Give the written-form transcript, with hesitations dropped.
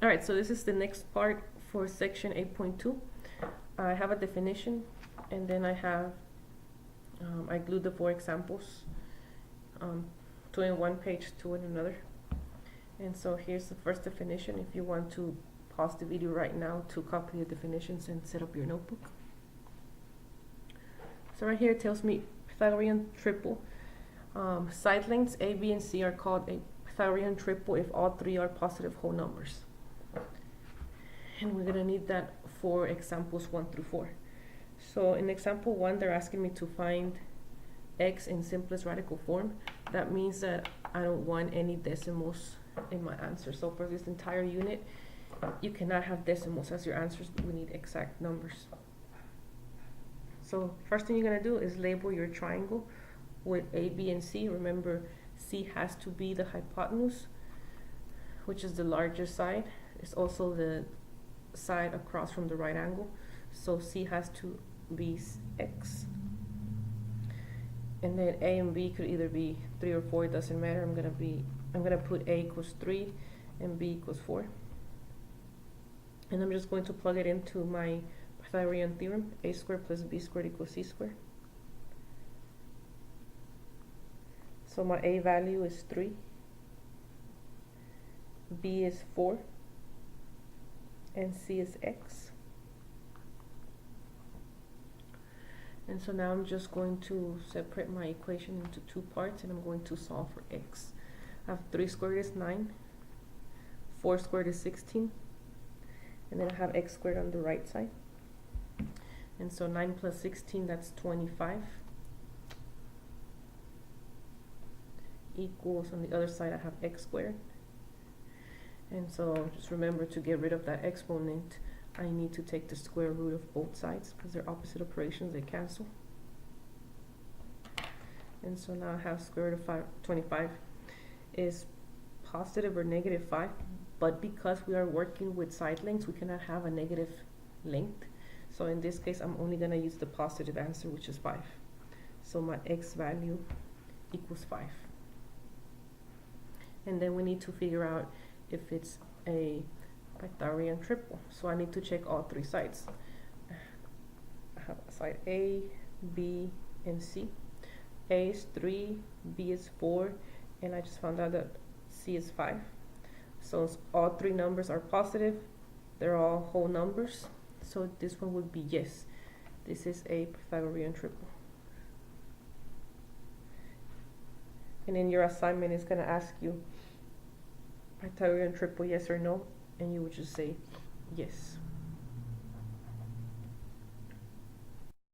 Alright, so this is the next part for section 8.2. I have a definition, and then I have, I glued the 4 examples, 2 in one page, 2 in another. And so here's the first definition if you want to pause the video right now to copy the definitions and set up your notebook. So right here it tells me Pythagorean triple. Side lengths A, B, and C are called a Pythagorean triple if all 3 are positive whole numbers. And we're gonna need that for examples 1 through 4. So in example 1, they're asking me to find x in simplest radical form. That means that I don't want any decimals in my answer. So for this entire unit, you cannot have decimals as your answers. We need exact numbers. So first thing you're gonna do is label your triangle with A, B, and C. Remember, C has to be the hypotenuse, which is the larger side. It's also the side across from the right angle. So C has to be x. And then A and B could either be 3 or 4, it doesn't matter. I'm gonna put A equals 3 and B equals 4. And I'm just going to plug it into my Pythagorean theorem. A squared plus B squared equals C squared. So my A value is 3, B is 4, and C is x. And so now I'm just going to separate my equation into 2 parts, and I'm going to solve for x. I have 3 squared is 9, 4 squared is 16, and then I have x squared on the right side. And so 9 plus 16, that's 25, equals, on the other side I have x squared. And so just remember, to get rid of that exponent, I need to take the square root of both sides because they're opposite operations, they cancel. And so now I have square root of 25 is positive or negative 5, but because we are working with side lengths, we cannot have a negative length. So in this case, I'm only going to use the positive answer, which is 5. So my x value equals 5. And then we need to figure out if it's a Pythagorean triple. So I need to check all 3 sides. I have side A, B, and C. A is 3, B is 4, and I just found out that C is 5. So all 3 numbers are positive. They're all whole numbers. So this one would be yes. This is a Pythagorean triple. And in your assignment, it's going to ask you Pythagorean triple, yes or no, and you would just say yes.